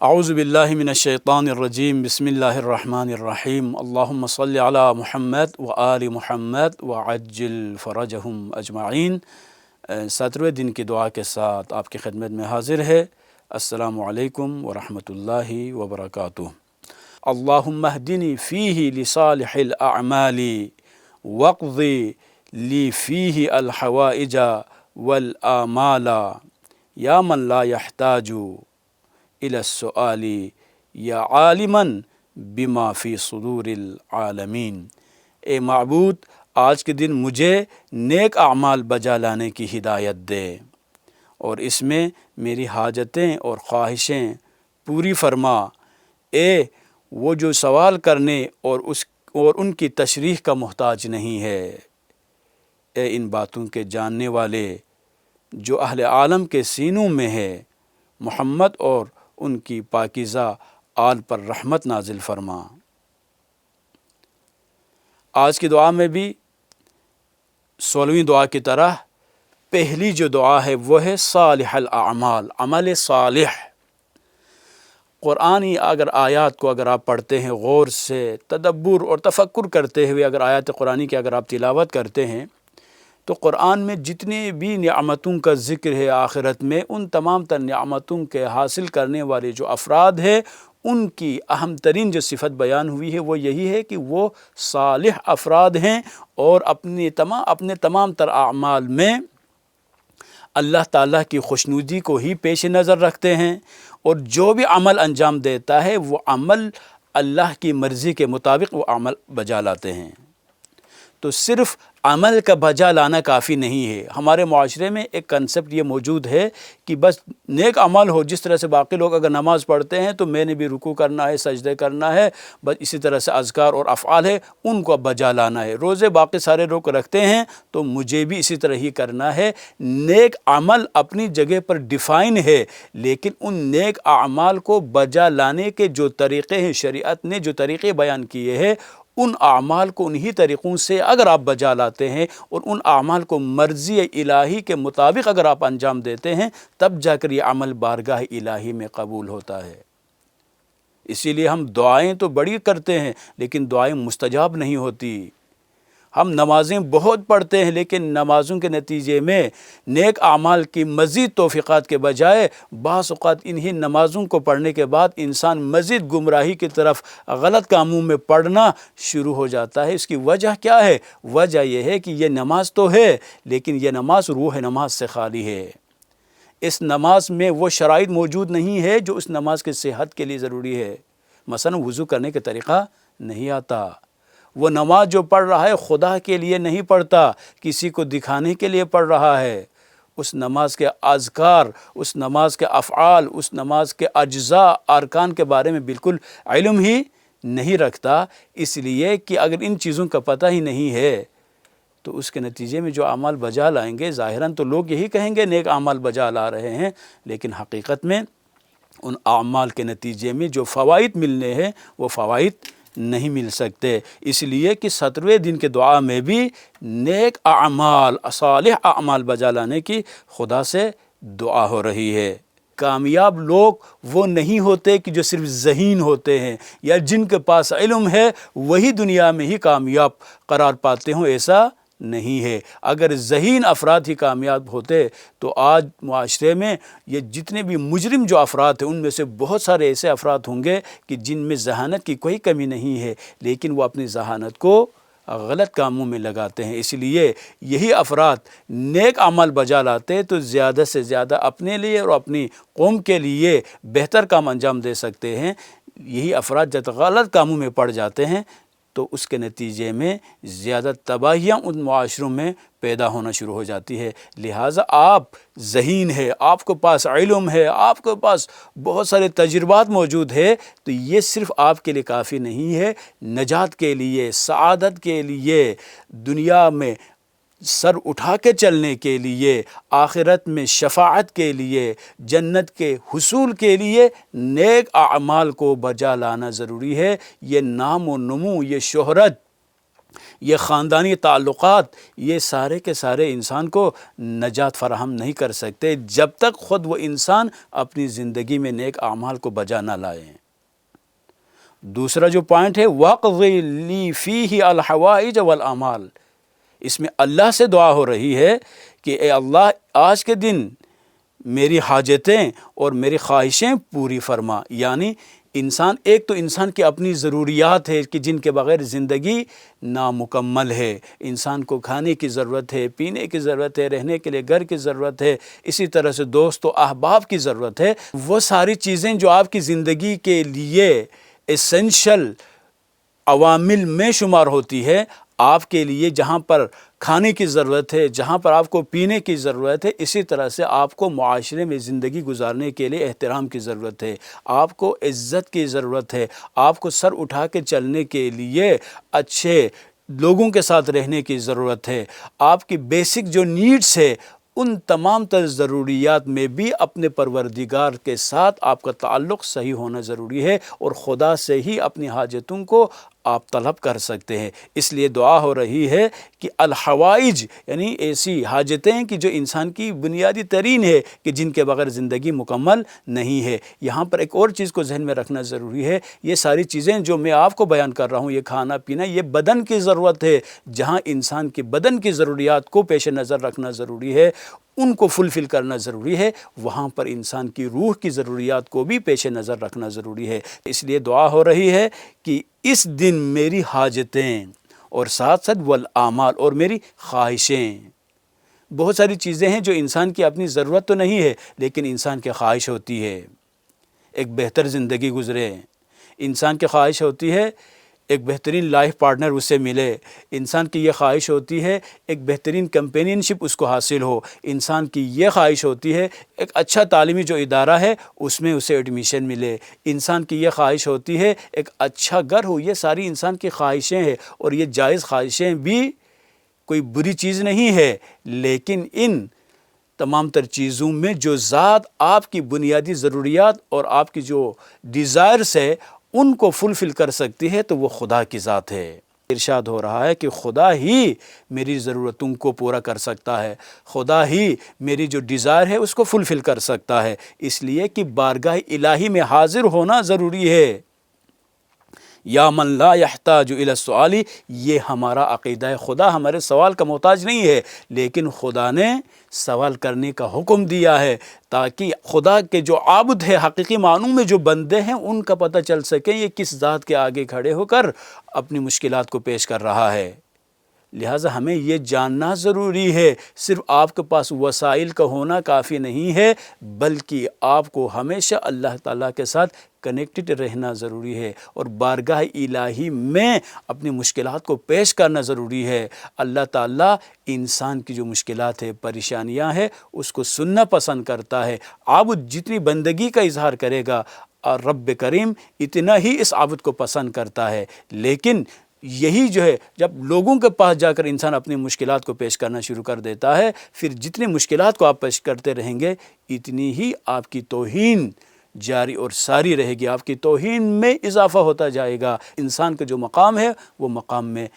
اعوذ باللہ من الشیطان الرجیم بسم اللہ الرحمن الرحیم اللہم صلی علی محمد و آل محمد وعجل فرجہم اجمعین۔ 17ویں دن کی دعا کے ساتھ آپ کی خدمت میں حاضر ہے۔ السلام علیکم ورحمۃ اللہ وبرکاتہ۔ اللہم اہدنی فیہ لصالح الاعمال واقضی لی فیہ الحوائج والآمال یا من لا یحتاج الی السؤال یا عالما بما فی صدور العالمین۔ اے معبود، آج کے دن مجھے نیک اعمال بجا لانے کی ہدایت دے اور اس میں میری حاجتیں اور خواہشیں پوری فرما۔ اے وہ جو سوال کرنے اور ان کی تشریح کا محتاج نہیں ہے۔ اے ان باتوں کے جاننے والے جو اہل عالم کے سینوں میں ہے، محمد اور ان کی پاکیزہ آل پر رحمت نازل فرما۔ آج کی دعا میں بھی 16ویں دعا کی طرح پہلی جو دعا ہے وہ ہے صالح الاعمال، عمل صالح۔ قرآنی آیات کو اگر آپ پڑھتے ہیں، غور سے تدبر اور تفکر کرتے ہوئے اگر آیات قرآنی کی اگر آپ تلاوت کرتے ہیں تو قرآن میں جتنے بھی نعمتوں کا ذکر ہے آخرت میں، ان تمام تر نعمتوں کے حاصل کرنے والے جو افراد ہیں، ان کی اہم ترین جو صفت بیان ہوئی ہے وہ یہی ہے کہ وہ صالح افراد ہیں اور اپنے تمام تر اعمال میں اللہ تعالیٰ کی خوشنودی کو ہی پیش نظر رکھتے ہیں، اور جو بھی عمل انجام دیتا ہے وہ عمل اللہ کی مرضی کے مطابق وہ عمل بجا لاتے ہیں۔ تو صرف عمل کا بجا لانا کافی نہیں ہے۔ ہمارے معاشرے میں ایک کنسپٹ یہ موجود ہے کہ بس نیک عمل ہو، جس طرح سے باقی لوگ اگر نماز پڑھتے ہیں تو میں نے بھی رکوع کرنا ہے، سجدے کرنا ہے، بس اسی طرح سے اذکار اور افعال ہے ان کو بجا لانا ہے۔ روزے باقی سارے لوگ رکھتے ہیں تو مجھے بھی اسی طرح ہی کرنا ہے۔ نیک عمل اپنی جگہ پر ڈیفائن ہے، لیکن ان نیک اعمال کو بجا لانے کے جو طریقے ہیں، شریعت نے جو طریقے بیان کیے ہیں، ان اعمال کو انہی طریقوں سے اگر آپ بجا لاتے ہیں اور ان اعمال کو مرضی الہی کے مطابق اگر آپ انجام دیتے ہیں، تب جا کر یہ عمل بارگاہ الہی میں قبول ہوتا ہے۔ اسی لیے ہم دعائیں تو بڑی کرتے ہیں لیکن دعائیں مستجاب نہیں ہوتی۔ ہم نمازیں بہت پڑھتے ہیں لیکن نمازوں کے نتیجے میں نیک اعمال کی مزید توفیقات کے بجائے بعض اوقات انہی نمازوں کو پڑھنے کے بعد انسان مزید گمراہی کی طرف غلط کاموں میں پڑنا شروع ہو جاتا ہے۔ اس کی وجہ کیا ہے؟ وجہ یہ ہے کہ یہ نماز تو ہے لیکن یہ نماز روح نماز سے خالی ہے۔ اس نماز میں وہ شرائط موجود نہیں ہے جو اس نماز کی صحت کے لیے ضروری ہے۔ مثلا وضو کرنے کا طریقہ نہیں آتا۔ وہ نماز جو پڑھ رہا ہے خدا کے لیے نہیں پڑھتا، کسی کو دکھانے کے لیے پڑھ رہا ہے۔ اس نماز کے اذکار، اس نماز کے افعال، اس نماز کے اجزاء، ارکان کے بارے میں بالکل علم ہی نہیں رکھتا، اس لیے کہ اگر ان چیزوں کا پتہ ہی نہیں ہے تو اس کے نتیجے میں جو اعمال بجا لائیں گے، ظاہراً تو لوگ یہی کہیں گے نیک اعمال بجا لا رہے ہیں، لیکن حقیقت میں ان اعمال کے نتیجے میں جو فوائد ملنے ہیں وہ فوائد نہیں مل سکتے۔ اس لیے کہ 17ویں دن کے دعا میں بھی نیک اعمال، صالح اعمال بجا لانے کی خدا سے دعا ہو رہی ہے۔ کامیاب لوگ وہ نہیں ہوتے کہ جو صرف ذہین ہوتے ہیں یا جن کے پاس علم ہے وہی دنیا میں ہی کامیاب قرار پاتے ہوں، ایسا نہیں ہے۔ اگر ذہین افراد ہی کامیاب ہوتے تو آج معاشرے میں یہ جتنے بھی مجرم جو افراد ہیں ان میں سے بہت سارے ایسے افراد ہوں گے کہ جن میں ذہانت کی کوئی کمی نہیں ہے، لیکن وہ اپنی ذہانت کو غلط کاموں میں لگاتے ہیں۔ اس لیے یہی افراد نیک عمل بجا لاتے تو زیادہ سے زیادہ اپنے لیے اور اپنی قوم کے لیے بہتر کام انجام دے سکتے ہیں۔ یہی افراد جب غلط کاموں میں پڑ جاتے ہیں تو اس کے نتیجے میں زیادہ تباہیاں ان معاشروں میں پیدا ہونا شروع ہو جاتی ہے۔ لہٰذا آپ ذہین ہے، آپ کے پاس علم ہے، آپ کے پاس بہت سارے تجربات موجود ہے، تو یہ صرف آپ کے لیے کافی نہیں ہے۔ نجات کے لیے، سعادت کے لیے، دنیا میں سر اٹھا کے چلنے کے لیے، آخرت میں شفاعت کے لیے، جنت کے حصول کے لیے نیک اعمال کو بجا لانا ضروری ہے۔ یہ نام و نمو، یہ شہرت، یہ خاندانی تعلقات، یہ سارے کے سارے انسان کو نجات فراہم نہیں کر سکتے جب تک خود وہ انسان اپنی زندگی میں نیک اعمال کو بجا نہ لائیں۔ دوسرا جو پوائنٹ ہے وَاقْضِ لِي فِيهِ الْحَوَائِجَ وَالْآمَالِ، اس میں اللہ سے دعا ہو رہی ہے کہ اے اللہ آج کے دن میری حاجتیں اور میری خواہشیں پوری فرما۔ یعنی ایک تو انسان کی اپنی ضروریات ہے کہ جن کے بغیر زندگی نامکمل ہے۔ انسان کو کھانے کی ضرورت ہے، پینے کی ضرورت ہے، رہنے کے لیے گھر کی ضرورت ہے، اسی طرح سے دوست و احباب کی ضرورت ہے۔ وہ ساری چیزیں جو آپ کی زندگی کے لیے ایسنشل عوامل میں شمار ہوتی ہے، آپ کے لیے جہاں پر کھانے کی ضرورت ہے، جہاں پر آپ کو پینے کی ضرورت ہے، اسی طرح سے آپ کو معاشرے میں زندگی گزارنے کے لیے احترام کی ضرورت ہے، آپ کو عزت کی ضرورت ہے، آپ کو سر اٹھا کے چلنے کے لیے اچھے لوگوں کے ساتھ رہنے کی ضرورت ہے۔ آپ کی بیسک جو نیڈس ہے، ان تمام تر ضروریات میں بھی اپنے پروردگار کے ساتھ آپ کا تعلق صحیح ہونا ضروری ہے، اور خدا سے ہی اپنی حاجتوں کو آپ طلب کر سکتے ہیں۔ اس لیے دعا ہو رہی ہے کہ الحوائج، یعنی ایسی حاجتیں کہ جو انسان کی بنیادی ترین ہے کہ جن کے بغیر زندگی مکمل نہیں ہے۔ یہاں پر ایک اور چیز کو ذہن میں رکھنا ضروری ہے، یہ ساری چیزیں جو میں آپ کو بیان کر رہا ہوں، یہ کھانا پینا، یہ بدن کی ضرورت ہے۔ جہاں انسان کی بدن کی ضروریات کو پیش نظر رکھنا ضروری ہے، ان کو فلفل کرنا ضروری ہے، وہاں پر انسان کی روح کی ضروریات کو بھی پیش نظر رکھنا ضروری ہے۔ اس لیے دعا ہو رہی ہے کہ اس دن میری حاجتیں اور ساتھ ساتھ والاعمال، اور میری خواہشیں، بہت ساری چیزیں ہیں جو انسان کی اپنی ضرورت تو نہیں ہے لیکن انسان کی خواہش ہوتی ہے ایک بہتر زندگی گزرے، انسان کی خواہش ہوتی ہے ایک بہترین لائف پارٹنر اس سے ملے، انسان کی یہ خواہش ہوتی ہے ایک بہترین کمپینین شپ اس کو حاصل ہو، انسان کی یہ خواہش ہوتی ہے ایک اچھا تعلیمی جو ادارہ ہے اس میں اسے ایڈمیشن ملے، انسان کی یہ خواہش ہوتی ہے ایک اچھا گھر ہو۔ یہ ساری انسان کی خواہشیں ہیں، اور یہ جائز خواہشیں بھی کوئی بری چیز نہیں ہے، لیکن ان تمام تر چیزوں میں جو ذات آپ کی بنیادی ضروریات اور آپ کی جو ڈیزائرز ہے ان کو فلفل کر سکتی ہے تو وہ خدا کی ذات ہے۔ ارشاد ہو رہا ہے کہ خدا ہی میری ضرورتوں کو پورا کر سکتا ہے، خدا ہی میری جو ڈیزائر ہے اس کو فلفل کر سکتا ہے، اس لیے کہ بارگاہ الہی میں حاضر ہونا ضروری ہے۔ یا من لا یحتاج الی السؤال، یہ ہمارا عقیدہ ہے۔ خدا ہمارے سوال کا محتاج نہیں ہے، لیکن خدا نے سوال کرنے کا حکم دیا ہے تاکہ خدا کے جو عابد ہے، حقیقی معنوں میں جو بندے ہیں، ان کا پتہ چل سکے یہ کس ذات کے آگے کھڑے ہو کر اپنی مشکلات کو پیش کر رہا ہے۔ لہٰذا ہمیں یہ جاننا ضروری ہے، صرف آپ کے پاس وسائل کا ہونا کافی نہیں ہے، بلکہ آپ کو ہمیشہ اللہ تعالیٰ کے ساتھ کنیکٹڈ رہنا ضروری ہے، اور بارگاہ الہی میں اپنی مشکلات کو پیش کرنا ضروری ہے۔ اللہ تعالیٰ انسان کی جو مشکلات ہے، پریشانیاں ہیں، اس کو سننا پسند کرتا ہے۔ عابد جتنی بندگی کا اظہار کرے گا، اور رب کریم اتنا ہی اس عابد کو پسند کرتا ہے، لیکن یہی جو ہے جب لوگوں کے پاس جا کر انسان اپنی مشکلات کو پیش کرنا شروع کر دیتا ہے، پھر جتنی مشکلات کو آپ پیش کرتے رہیں گے اتنی ہی آپ کی توہین جاری اور ساری رہے گی، آپ کی توہین میں اضافہ ہوتا جائے گا۔ انسان کا جو مقام ہے وہ مقام میں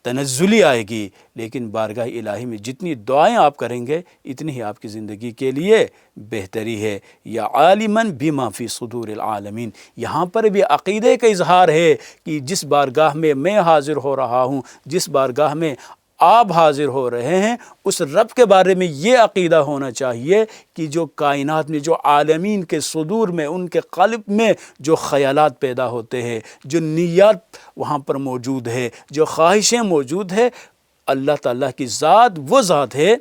تنزلی آئے گی، لیکن بارگاہ الہی میں جتنی دعائیں آپ کریں گے اتنی ہی آپ کی زندگی کے لیے بہتری ہے۔ یا عالماً بما فی صدور العالمین، یہاں پر بھی عقیدے کا اظہار ہے کہ جس بارگاہ میں حاضر ہو رہا ہوں، جس بارگاہ میں آپ حاضر ہو رہے ہیں، اس رب کے بارے میں یہ عقیدہ ہونا چاہیے کہ جو کائنات میں، جو عالمین کے صدور میں، ان کے قلب میں جو خیالات پیدا ہوتے ہیں، جو نیات وہاں پر موجود ہے، جو خواہشیں موجود ہے، اللہ تعالیٰ کی ذات وہ ذات ہے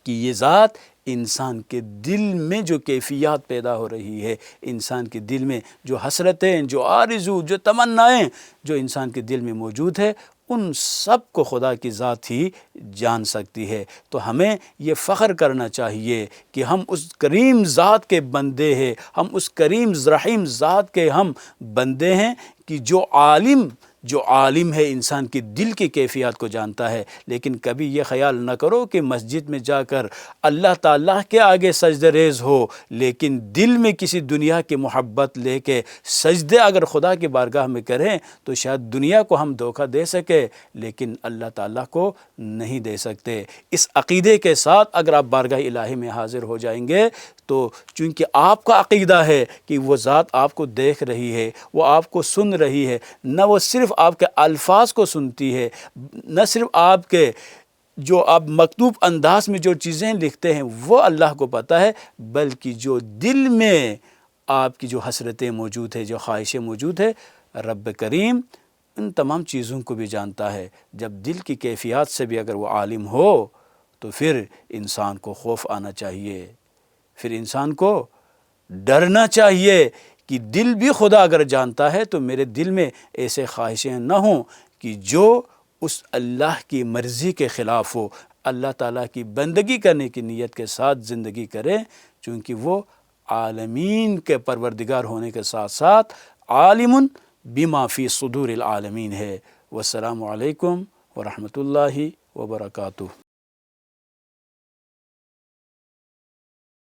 کہ یہ ذات انسان کے دل میں جو کیفیات پیدا ہو رہی ہے، انسان کے دل میں جو حسرتیں، جو آرزو، جو تمنائیں جو انسان کے دل میں موجود ہے، ان سب کو خدا کی ذات ہی جان سکتی ہے۔ تو ہمیں یہ فخر کرنا چاہیے کہ ہم اس کریم ذات کے بندے ہیں، ہم اس کریم رحیم ذات کے ہم بندے ہیں کہ جو عالم، جو عالم ہے انسان کی دل کی کیفیات کو جانتا ہے۔ لیکن کبھی یہ خیال نہ کرو کہ مسجد میں جا کر اللہ تعالیٰ کے آگے سجدہ ریز ہو، لیکن دل میں کسی دنیا کی محبت لے کے سجدے اگر خدا کی بارگاہ میں کریں تو شاید دنیا کو ہم دھوکہ دے سکے لیکن اللہ تعالیٰ کو نہیں دے سکتے۔ اس عقیدے کے ساتھ اگر آپ بارگاہ الہی میں حاضر ہو جائیں گے تو چونکہ آپ کا عقیدہ ہے کہ وہ ذات آپ کو دیکھ رہی ہے، وہ آپ کو سن رہی ہے، نہ وہ صرف آپ کے الفاظ کو سنتی ہے، نہ صرف آپ کے جو آپ مکتوب انداز میں جو چیزیں لکھتے ہیں وہ اللہ کو پتہ ہے، بلکہ جو دل میں آپ کی جو حسرتیں موجود ہیں، جو خواہشیں موجود ہیں، رب کریم ان تمام چیزوں کو بھی جانتا ہے۔ جب دل کی کیفیات سے بھی اگر وہ عالم ہو تو پھر انسان کو خوف آنا چاہیے، پھر انسان کو ڈرنا چاہیے کہ دل بھی خدا اگر جانتا ہے تو میرے دل میں ایسے خواہشیں نہ ہوں کہ جو اس اللہ کی مرضی کے خلاف ہو، اللہ تعالیٰ کی بندگی کرنے کی نیت کے ساتھ زندگی کریں، چونکہ وہ عالمین کے پروردگار ہونے کے ساتھ ساتھ عالم بما فی صدور العالمین ہے۔ والسلام علیکم ورحمۃ اللہ وبرکاتہ۔